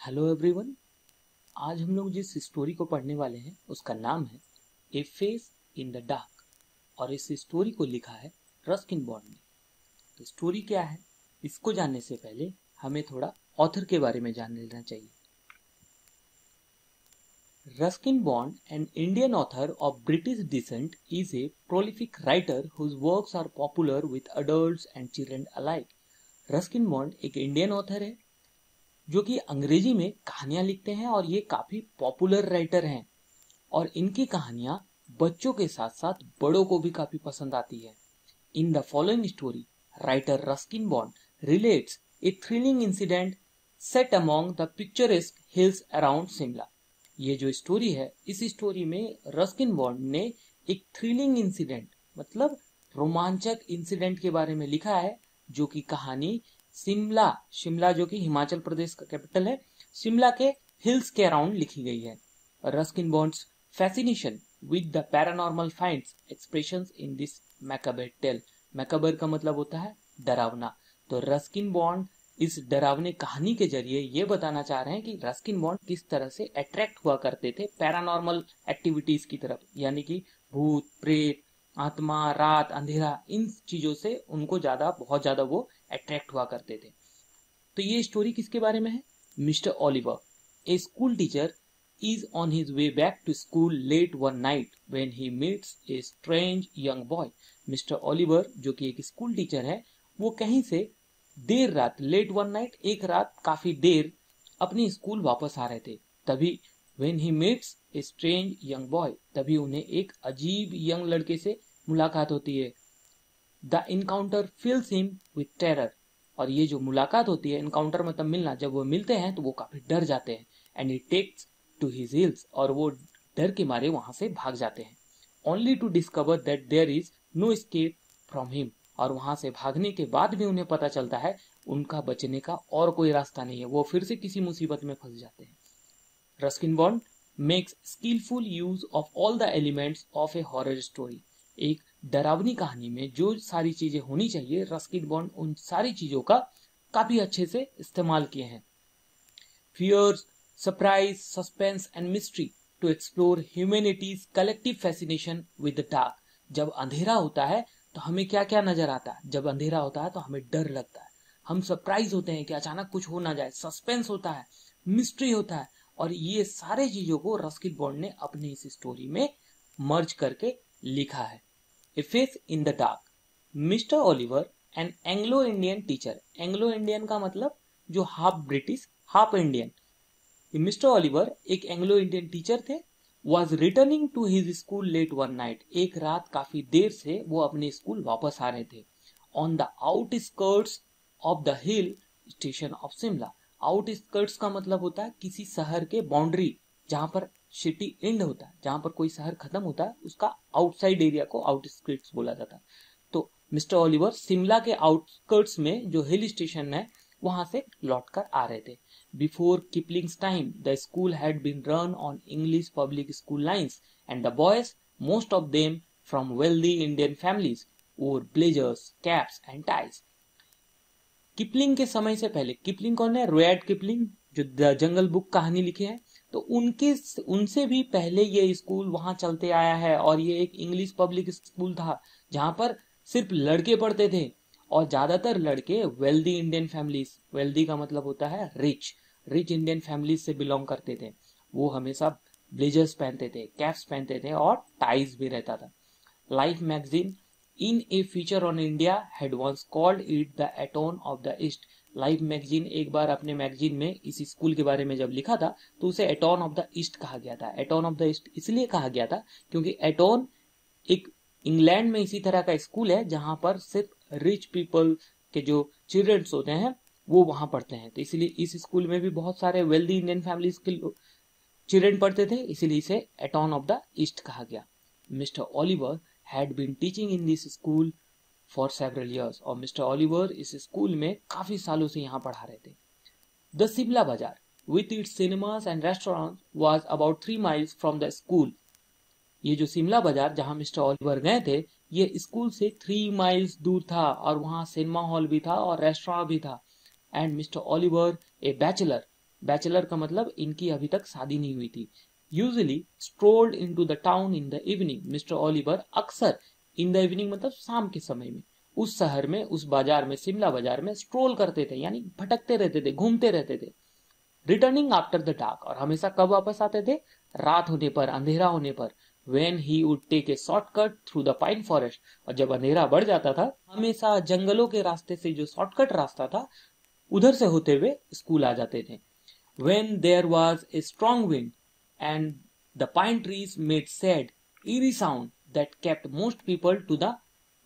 Hello everyone. आज हम लोग जिस स्टोरी को पढ़ने वाले हैं उसका नाम है a face in the dark और इस स्टोरी को लिखा है रस्किन बॉन्ड ने। तो स्टोरी क्या है इसको जानने से पहले हमें थोड़ा ऑथर के बारे में जान लेना चाहिए। Ruskin bond, an Indian author of British descent, is a prolific writer whose works are popular with adults and children alike. Ruskin bond एक इंडियन ऑथर है जो कि अंग्रेजी में कहानियां लिखते हैं और ये काफी पॉपुलर राइटर हैं और इनकी कहानियां बच्चों के साथ साथ बड़ों को भी काफी पसंद आती है। In the following story writer Ruskin bond relates A thrilling incident set among the picturesque hills around Shimla. ये जो स्टोरी है इस स्टोरी में रस्किन बॉन्ड ने एक थ्रिलिंग इंसिडेंट मतलब रोमांचक इंसिडेंट के बारे में लिखा है जो कि कहानी शिमला जो कि हिमाचल प्रदेश का कैपिटल है, शिमला के हिल्स के अराउंड लिखी गई है। Ruskin Bond's fascination with the paranormal finds expressions in this macabre tale. Macabre का मतलब होता है डरावना। तो रस्किन बॉन्ड इस डरावने कहानी के जरिए ये बताना चाह रहे हैं कि रस्किन बॉन्ड किस तरह से अट्रैक्ट हुआ करते थे पैरानॉर्मल एक्टिविटीज की तरफ, यानी कि भूत प्रेत आत्मा रात अंधेरा इन चीजों से उनको बहुत ज्यादा वो अट्रैक्ट हुआ करते थे। तो ये स्टोरी किसके बारे में है? Mister Oliver, A school teacher, is on his way back to school late one night when he meets a strange young boy. Mister Oliver जो कि एक स्कूल टीचर है वो कहीं से देर रात लेट वन नाइट एक रात काफी देर अपनी स्कूल वापस आ रहे थे। तभी when he meets a strange young boy, तभी उन्हें एक अजीब यंग लड़के से मुलाकात होती है। The encounter fills him with terror, और ये जो मुलाकात होती है एनकाउंटर मतलब मिलना, जब वो मिलते हैं तो वो काफी डर जाते हैं। And he takes to his heels, और वो डर के मारे वहां से भाग जाते हैं। Only to discover that there is no escape from him, और वहां से भागने के बाद भी उन्हें पता चलता है उनका बचने का और कोई रास्ता नहीं है, वो फिर से किसी मुसीबत में फंस जाते हैं। Ruskin Bond makes skilful use of all the elements of a horror story. एक डरावनी कहानी में जो सारी चीजें होनी चाहिए रस्किन बॉन्ड उन सारी चीजों का काफी अच्छे से इस्तेमाल किए हैं। Fears, surprise, suspense and mystery to explore humanity's collective fascination with the dark. जब अंधेरा होता है तो हमें क्या क्या नजर आता है? जब अंधेरा होता है तो हमें डर लगता है, हम सरप्राइज होते हैं कि अचानक कुछ हो ना जाए, सस्पेंस होता है, मिस्ट्री होता है, और ये सारे चीजों को रस्किन बॉन्ड ने अपनी इस स्टोरी में मर्ज करके लिखा है। A face in the dark. Mister Oliver an Anglo Indian teacher. Anglo Indian का मतलब जो half British half Indian. Mister Oliver एक एंग्लो इंडियन टीचर थे। Was returning to his school late one night. एक रात काफी देर से वो अपने स्कूल वापस आ रहे थे। On the outskirts of the hill station of Shimla. Outskirts का मतलब होता है किसी शहर के बाउंड्री, जहां पर सिटी एंड होता है, जहां पर कोई शहर खत्म होता है उसका आउटसाइड एरिया को आउटस्कर्ट्स बोला जाता है। तो मिस्टर ओलिवर शिमला के आउटस्कर्ट्स में जो हिल स्टेशन है वहां से लौटकर आ रहे थे। Before Kipling's time the school had been run on English public school lines and the boys, most of them from wealthy Indian families, wore blazers, caps and ties. Kipling के समय से पहले, किपलिंग कौन है? रुडयार्ड किपलिंग जो the jungle book कहानी लिखे हैं, तो उनसे भी पहले ये स्कूल वहां चलते आया है और ये एक इंग्लिश पब्लिक स्कूल था जहां पर सिर्फ लड़के पढ़ते थे और ज्यादातर लड़के वेल्दी इंडियन फैमिलीज, वेल्दी का मतलब होता है रिच इंडियन फैमिलीज से बिलोंग करते थे। वो हमेशा ब्लेजर्स पहनते थे, कैप्स पहनते थे और टाइज भी रहता था। Life magazine in a feature on India had once called it the Atone of the East. Life magazine एक बार अपने मैगजीन में इस स्कूल के बारे में जब लिखा था तो उसे एटोन ऑफ द ईस्ट कहा गया था। एटोन ऑफ द ईस्ट इसलिए कहा गया था क्योंकि एटोन एक इंग्लैंड में इसी तरह का स्कूल है जहां पर सिर्फ रिच पीपल के जो चिल्ड्रंस होते हैं वो वहां पढ़ते हैं। तो इसलिए इस स्कूल में भी बहुत सारे वेल्दी इंडियन फैमिलीज के चिल्ड्रन पढ़ते थे, इसीलिए इसे एटोन ऑफ द ईस्ट कहा गया। Mister Oliver had been teaching in this school for several years, और मिस्टर ओलिवर इस स्कूल में काफी सालों से यहाँ पढ़ा रहे थे। द शिमला बाजार with its cinemas and restaurants was about 3 miles from the school. ये जो शिमला बाजार जहाँ मिस्टर ओलिवर गए थे ये स्कूल से 3 माइल्स दूर था और वहाँ सिनेमा हॉल भी था और रेस्टोरेंट भी था। And Mister Oliver a bachelor, bachelor का मतलब इनकी अभी तक शादी नहीं हुई थी। Usually strolled into the town in the evening. Mister Oliver अक्सर इन द इवनिंग मतलब शाम के समय में उस शहर में, उस बाजार में, शिमला बाजार में स्ट्रोल करते थे, यानी भटकते रहते थे, घूमते रहते थे। रिटर्निंग आफ्टर द डार्क, और हमेशा कब वापस आते थे? रात होने पर, अंधेरा होने पर। When he would take a shortcut through the pine forest, और जब अंधेरा बढ़ जाता था हमेशा जंगलों के रास्ते से जो शॉर्टकट रास्ता था उधर से होते हुए स्कूल आ जाते थे। When there was a strong wind and the pine trees made sad eerie sound that kept most people to the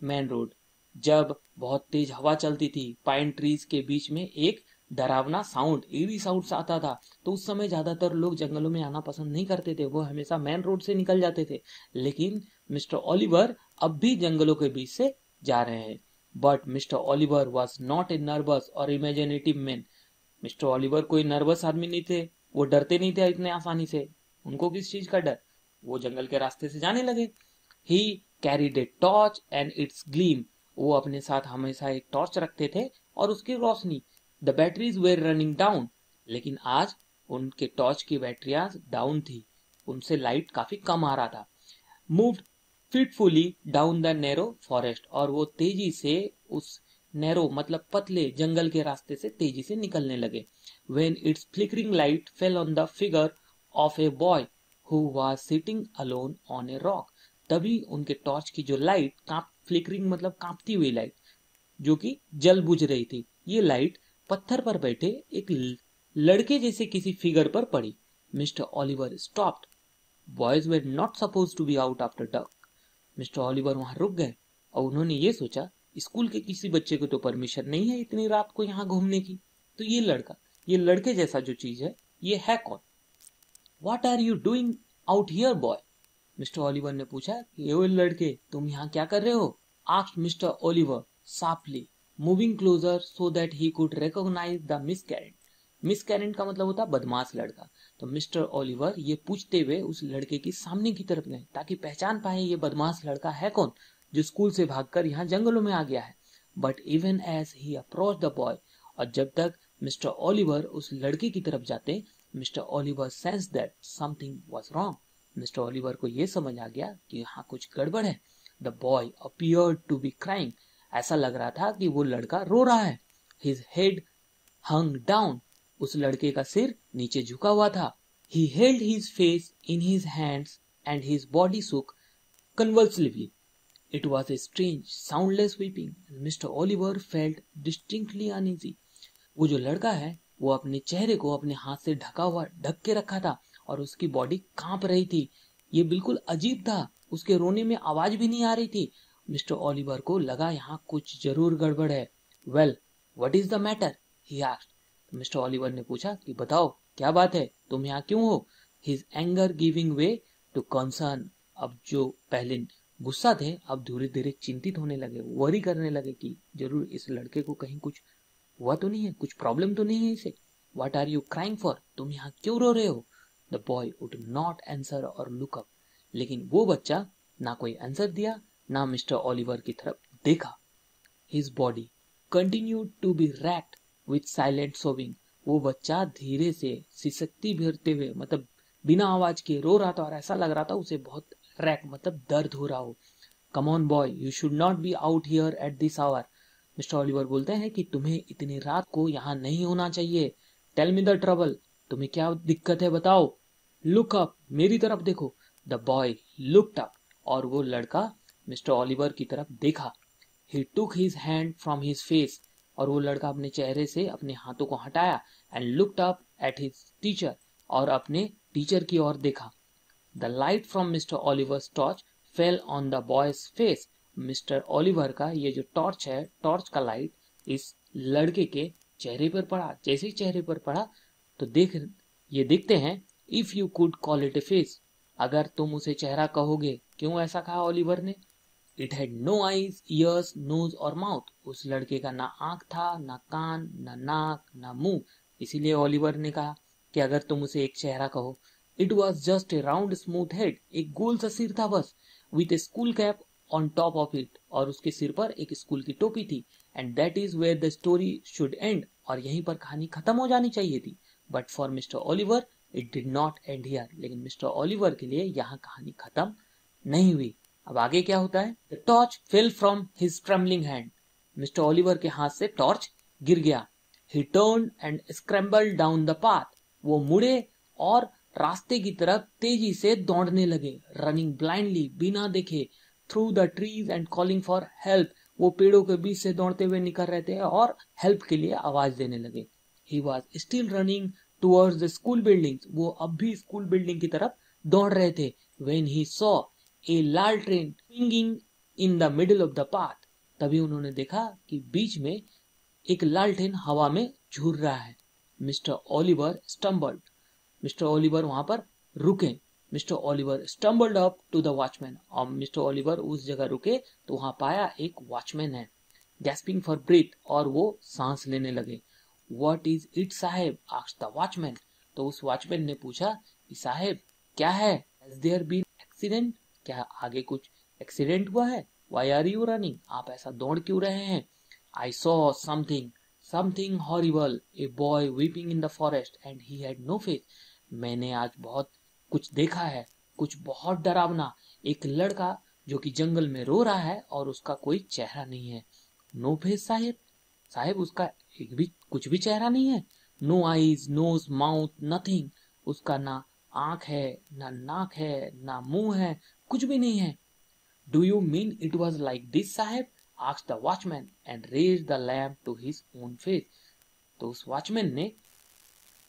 main road. जब बहुत तेज हवा चलती थी, पाइन ट्रीज के बीच में एक डरावना साउंड, eerie साउंड आता था, तो उस समय ज्यादातर लोग जंगलों में आना पसंद नहीं करते थे, वो हमेशा मेन रोड से निकल जाते थे। लेकिन मिस्टर ओलिवर अब भी जंगलों के बीच से जा रहे हैं। But mister Oliver was not a nervous और इमेजिनेटिव मैन। मिस्टर ओलिवर कोई नर्वस आदमी नहीं थे, वो डरते नहीं थे इतने आसानी से। उनको किस चीज का डर? वो जंगल के रास्ते से जाने लगे। He carried a torch and its gleam. वो अपने साथ हमेशा एक टॉर्च रखते थे और उसकी रोशनी। The batteries were running down. लेकिन आज उनके टॉर्च की बैटरियां डाउन थी, उनसे लाइट काफी कम आ रहा था। Moved fitfully down the narrow forest, और वो तेजी से उस नैरो मतलब पतले जंगल के रास्ते से तेजी से निकलने लगे। When its flickering light fell on the figure of a boy who was sitting alone on a rock, तभी उनके टॉर्च की जो लाइट फ्लिकरिंग मतलब कांपती हुई लाइट, जो कि जल बुझ रही थी, ये लाइट पत्थर पर बैठे एक लड़के जैसे किसी फिगर पर पड़ी। Mister Oliver stopped. Boys were not suppose to be out after dark. Mister Oliver वहां रुक गए और उन्होंने ये सोचा, स्कूल के किसी बच्चे को तो परमिशन नहीं है इतनी रात को यहाँ घूमने की, तो ये लड़का, ये लड़के जैसा जो चीज है, ये है कौन? What are you doing out here, boy? Mister Oliver ने पूछा कि ये लड़के, तुम यहाँ क्या कर रहे हो? Asked mister Oliver sharply, moving closer so that he could recognize the miscreant. मिसकैरेंट का मतलब होता है बदमाश लड़का। तो मिस्टर ओलिवर ये पूछते हुए उस लड़के की सामने की तरफ गए ताकि पहचान पाए ये बदमाश लड़का है कौन जो स्कूल से भागकर यहाँ जंगलों में आ गया है। But even as he approach the boy, और जब तक मिस्टर ओलिवर उस लड़के की तरफ जाते, mister Oliver sense that something was wrong. Mister Oliver को यह समझ आ गया कि यहाँ कुछ गड़बड़ है। The boy appeared to be crying. ऐसा लग रहा था कि वो लड़का रो रहा है। हिज हेड हंग डाउन। उस लड़के का सिर नीचे झुका हुआ था। He held his face in his hands and his body shook convulsively. It was a strange, soundless weeping. Mr. Oliver felt distinctly uneasy. वो जो लड़का है वो अपने चेहरे को अपने हाथ से ढक के रखा था और उसकी बॉडी कांप रही थी। ये बिल्कुल अजीब था, उसके रोने में आवाज भी नहीं आ रही थी। मिस्टर ओलिवर को लगा यहाँ कुछ जरूर गड़बड़ है। Well, what is the matter? he asked. Mister Oliver ने पूछा कि बताओ क्या बात है, तुम यहाँ क्यों हो? His anger giving way to concern. अब जो पहले गुस्सा थे अब धीरे धीरे चिंतित होने लगे, वरी करने लगे कि जरूर इस लड़के को कहीं कुछ हुआ तो नहीं है, कुछ प्रॉब्लम तो नहीं है इसे। What are you crying for? तुम यहाँ क्यों रो रहे हो? The boy would not answer or look up. लेकिन वो बच्चा ना कोई आंसर दिया ना मिस्टर ओलिवर की तरफ देखा। His body continued to be racked with silent sobbing. वो बच्चा धीरे से सिसकती भरते हुए मतलब बिना आवाज के रो रहा था और ऐसा लग रहा था उसे बहुत रैक मतलब दर्द हो रहा हो। Come on boy, you should not be out here at this hour. Mister Oliver बोलते हैं कि तुम्हें इतनी रात को यहाँ नहीं होना चाहिए। टेल मी द ट्रबल, तुम्हें क्या दिक्कत है बताओ। लुक अप, मेरी तरफ देखो। द बॉय लुक्ड अप, और वो लड़का मिस्टर ओलिवर की तरफ देखा। He took his hand from his face, और वो लड़का अपने चेहरे से अपने हाथों को हटाया and looked up at his teacher, और अपने टीचर की ओर देखा। The light from Mr. Oliver's torch fell on the boy's face. Mister Oliver का ये जो टॉर्च है, टॉर्च का लाइट इस लड़के के चेहरे पर पड़ा। जैसे ही चेहरे पर पड़ा तो देखते हैं if you could call it A face, अगर तुम उसे चेहरा कहोगे। क्यों ऐसा कहा ओलिवर ने? It had no eyes, ears, nose और mouth. उस लड़के का ना आंख था, ना कान, ना नाक, ना मुंह। इसीलिए ओलिवर ने कहा कि अगर तुम उसे एक चेहरा कहो। It was just a round smooth head. एक गोल सा सिर था बस। With a school cap on top of it. और उसके सिर पर एक स्कूल की टोपी थी। And that is where the story should end. और यहीं पर कहानी खत्म हो जानी चाहिए थी। But for mister Oliver it did not and here, लेकिन मिस्टर ओलिवर के लिए यहाँ कहानी खत्म नहीं हुई। अब आगे क्या होता है? The torch fell from his trembling hand, mister Oliver के हाथ से टॉर्च गिर गया। ही turn and scrambled down the path, वो मुड़े और रास्ते की तरफ तेजी से दौड़ने लगे। रनिंग ब्लाइंडली, बिना देखे, through the trees and calling for help, वो पेड़ों के बीच से दौड़ते हुए निकल रहे थे और हेल्प के लिए आवाज देने लगे। He was still running towards the school buildings, वो अब भी स्कूल बिल्डिंग की तरफ दौड़ रहे थे। When he saw a Lal train swinging in the middle of the path, तभी उन्होंने देखा कि बीच में एक लालटेन हवा में झूल रहा है। Mister Oliver stumbled, mister Oliver वहां पर रुके। Mister Oliver stumbled up to the watchman, और मिस्टर ओलिवर उस जगह रुके तो वहां पाया एक वॉचमैन है। गैस्पिंग फॉर ब्रीथ, और वो सांस लेने लगे। What is it sahib? Asked the watchman, तो उस वॉचमैन ने पूछा कि साहेब क्या है? हैज देयर बीन एक्सीडेंट, क्या आगे कुछ एक्सीडेंट हुआ है? व्हाई आर यू रनिंग, आप ऐसा दौड़ क्यों रहे हैं? I saw something horrible, a boy weeping in the forest and he had no face, मैंने आज बहुत कुछ देखा है, कुछ बहुत डरावना। एक लड़का जो कि जंगल में रो रहा है और उसका कोई चेहरा नहीं है। नो फेस साहेब, साहेब उसका एक भी कुछ भी चेहरा नहीं है। No eyes, nose, mouth, nothing, उसका ना आंख है, ना नाक है, ना मुंह है, कुछ भी नहीं है। Do you mean it was like this sahib? Asked the watchman and raised the lamp to his own face, तो उस वॉचमैन ने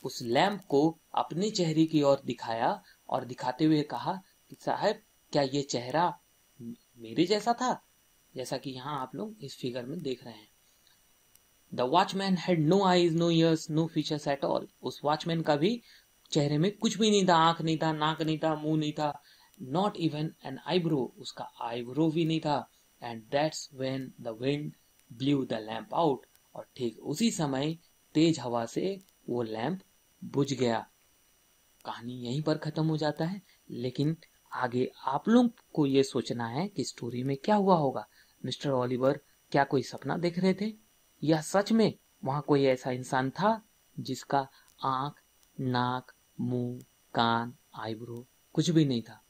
उस लैंप को अपने चेहरे की ओर दिखाया और दिखाते हुए कहा कि साहब क्या ये चेहरा मेरे जैसा था, जैसा कि यहाँ आप लोग इस फिगर में देख रहे हैं। The watchman had no eyes, no ears, no features at all, उस वॉचमैन का भी चेहरे में कुछ भी नहीं था, आंख नहीं था, नाक नहीं था, मुंह नहीं था, नॉट इवन एन आईब्रो, उसका आईब्रो भी नहीं था। And that's when the wind blue the lamp out, और ठीक उसी समय तेज हवा से वो लैंप बुझ गया। कहानी यहीं पर खत्म हो जाता है, लेकिन आगे आप लोग को ये सोचना है कि स्टोरी में क्या हुआ होगा। मिस्टर ओलिवर क्या कोई सपना देख रहे थे, या सच में वहां कोई ऐसा इंसान था जिसका आंख, नाक, मुंह, कान, आईब्रो कुछ भी नहीं था?